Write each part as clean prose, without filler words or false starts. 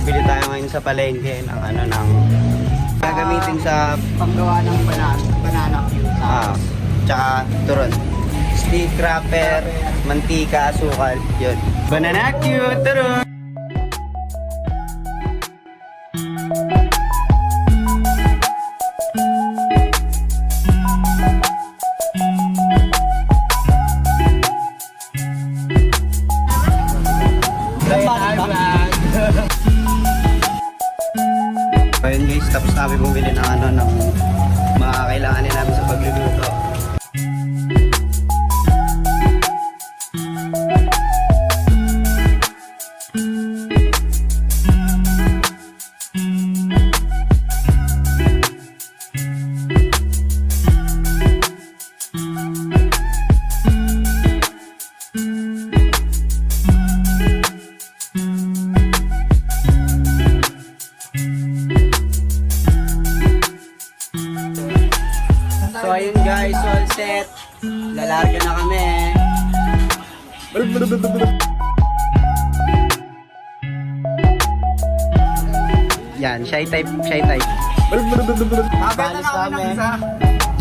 bibili tayo ngayon sa palengke ng ano ng gagamitin sa panggawa ng banana cue. Tsaka turon. Stick wrapper, mantika, asukal, yun. Banana cue, turon! Ayun guys, tapos namin bumili ng ano ng mga kailanganin namin sa pagluluto. So ayun guys, all set. Lalarga na kami. Yan, shy type, shy type. Nakalis namin.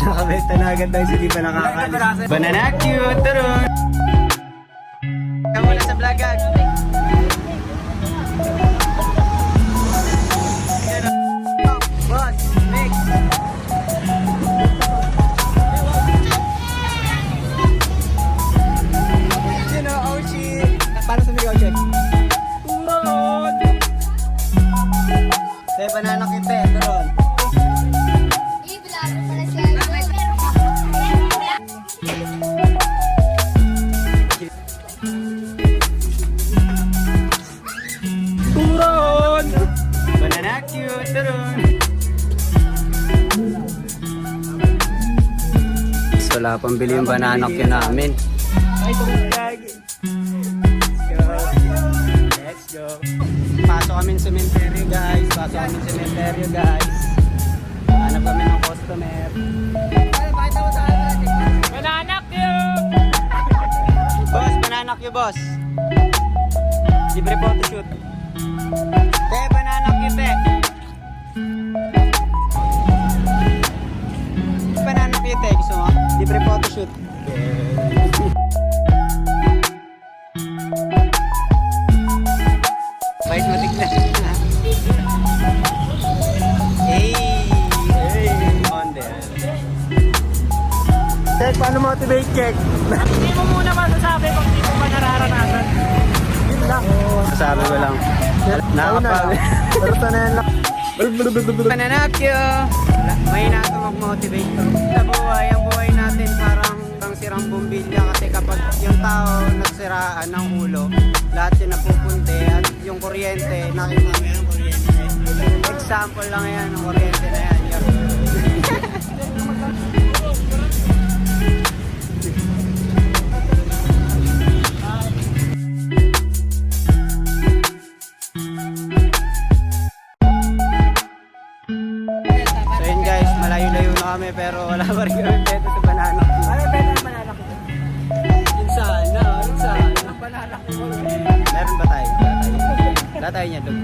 Nakabenta na agad tayo, hindi pa nakakalis. Banana cute, turun! Kamu na sa vlogag. Boss, next. Paano sumigaw, Chef? Turon! Say, banana kita, turon. Turon! Banana cute, turon. Wala pang bili yung banana cute namin. Ay, lagi. Let's go. Pasok kami sa cemetery guys. Hanap kami ng customer. Banana cue! Boss, banana cue boss. Libre photoshoot. Te, banana cue te. Banana cue te. Gusto mo? Libre photoshoot. Bait mo tignan. Hey! On there. Check, paano motivate check? Hindi mo muna masasabi kung hindi mo pa nararanasan. Yun lang. Sabi ko lang. Nakapag... Pero sanayan lang. Pananakyo! May nato mag-motivate to. Sa buhay, ang buhay natin parang sirang bumbilya kasi kapag yung tao nagsiraan ng ulo, lahat yun napupunti at yung kuryente, nakita mo yung kuryente. Example lang yan, ng kuryente na yan. So yun guys, malayo-layo na kami pero wala pa rin kami beto sa banana. Ano beto ng banana cue? Yun sana. Banana cue. Meron ba tayo? Wala tayo niya, dog.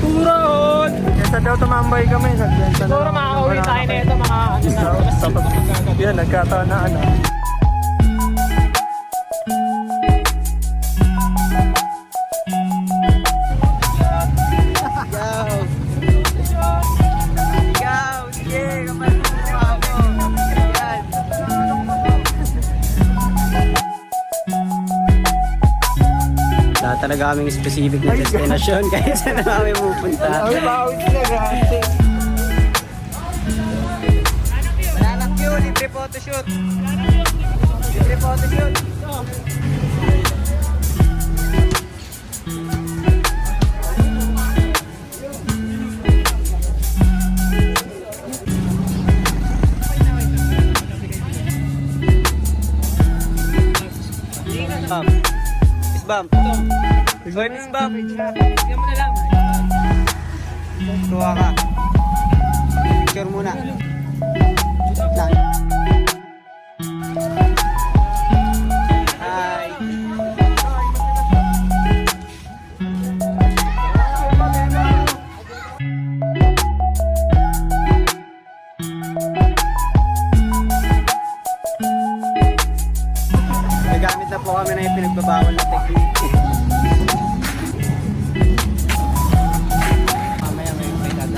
Turon! Kesa daw tumambay kami. Siguro makakauwi tayo na ito mga ano na. Yan, nagkataon na ano. Talaga kaming specific na destination kahit saan na kami pupunta. Bawit sila, grabe. Banana cue, libre photoshoot. Libre photoshoot. Bump. Boy, Miss Bump. Bigyan mo na lang. Tuwa ka. Picture muna. Hi. po kami na yung pinagbabawal na technique. Mamaya may dada.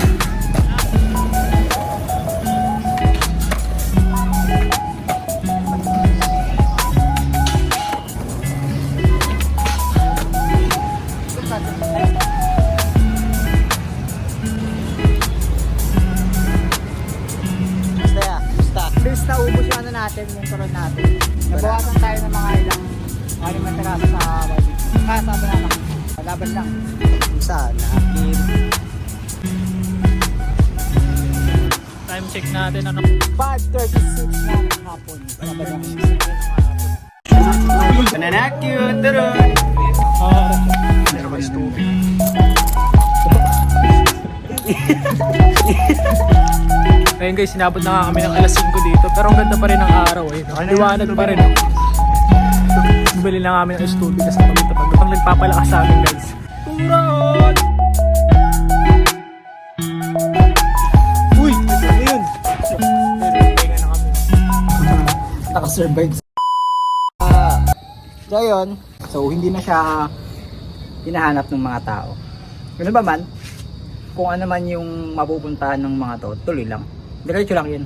Basta ya, basta. Bis na ubos yung ano natin, yung turon natin. Nabawasan tayo ng mga ilang animal terasa sa YB. Sa banana. Laban lang. Sana, akin. Time check natin ano. 5:36 na ng hapon. Laban lang. Pananakyo, turon! Ngayon guys, sinabot na nga kami ng alas 5 dito. Pero ang ganda pa rin ng araw eh. Liwanag pa rin. Bumili na kami ng stubig kasi pag nagpapalakas sa amin guys. Turon! Uy! Ano yun? Tinga na kami. Nakasurvive. So yun, so hindi na siya hinahanap ng mga tao. Ganun ba man, kung ano man yung mapupuntahan ng mga to, tuloy lang. Diretso lang yun.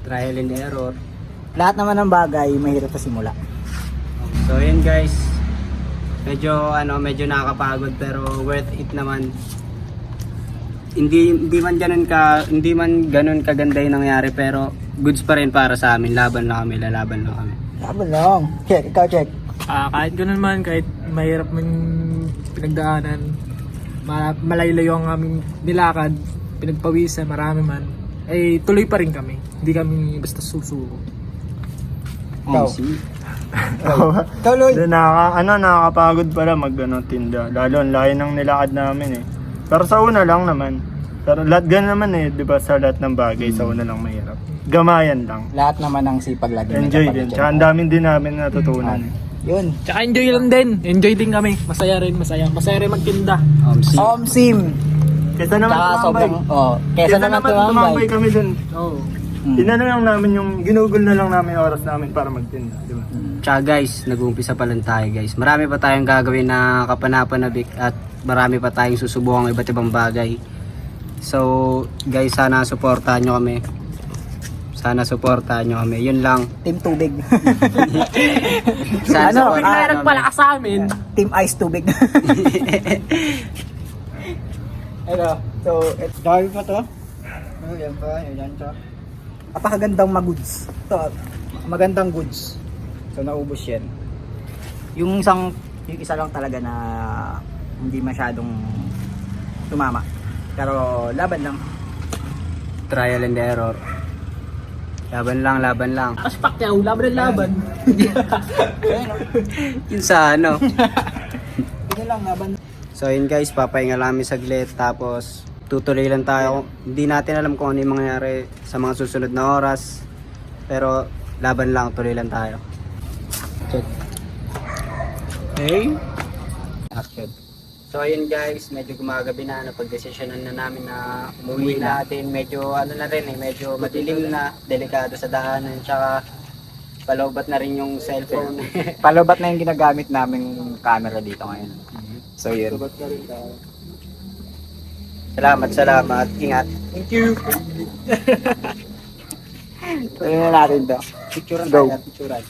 Trial and error. Lahat naman ng bagay, mahirap sa simula. So yun guys, medyo nakakapagod pero worth it naman. Hindi man ganun kaganda yung nangyari pero goods pa rin para sa amin. Lalaban lang kami. Laban lang. Check, ikaw check. Kahit ganun man, kahit mahirap man pinagdaanan, malaylayo ang aming nilakad, pinagpawisan, marami man, ay tuloy pa rin kami. Hindi kami basta susuko. Ikaw. Ikaw, Lloyd. Nakakapagod pala tinda. Lalo ang layo ng nilakad namin eh. Pero sa una lang naman. Pero lahat ganun naman eh, di ba sa lahat ng bagay, sa una lang mahirap. Gamayan lang. Lahat naman ng sipag lagi. Enjoy din. Tsaka ang daming din namin natutunan. Yun. Tsaka enjoy lang din. Enjoy din kami. Masaya rin, masaya. Masaya rin magtinda. Omsim. Kesa naman Tsaka tumambay. sobrang, kesa naman tumambay. Kami dun. Oo. Inano lang namin yung, ginugol na lang namin yung oras namin para magtinda. Di ba? Tsaka guys, nag-uumpisa pa lang tayo guys. Marami pa tayong gagawin na kapanapanabik at marami pa tayong susubukang iba't ibang bagay. So guys, sana suportahan nyo kami. Yun lang. Team Tubig. Sana Ano? Bigla supportahan nagpalakas sa amin. Team Ice Tubig. Ano? So, dahil pa to? Yan pa, yan to. Napakagandang mag-goods. Ito, magandang goods. So, naubos yan. Yung isa lang talaga na hindi masyadong tumama. Pero, laban lang. Trial and error. Laban lang. Tapos Pacquiao, laban ng laban. Yun sa ano. Ito lang, laban. So yun guys, papahinga lang kami saglit tapos tutuloy lang tayo. Hindi natin alam kung ano yung mangyayari sa mga susunod na oras. Pero laban lang, tuloy lang tayo. Check. Okay. Action. So ayun guys, medyo gumagabi na, napagdesisyonan na namin na umuwi natin. Medyo medyo madilim na, delikado sa daanan, tsaka palawbat na rin yung cellphone. Palobat na yung ginagamit naming camera dito ngayon. So, yun. Salamat, ingat. Thank you. Tuloy na natin to. Picturean Go. tayo, picturean.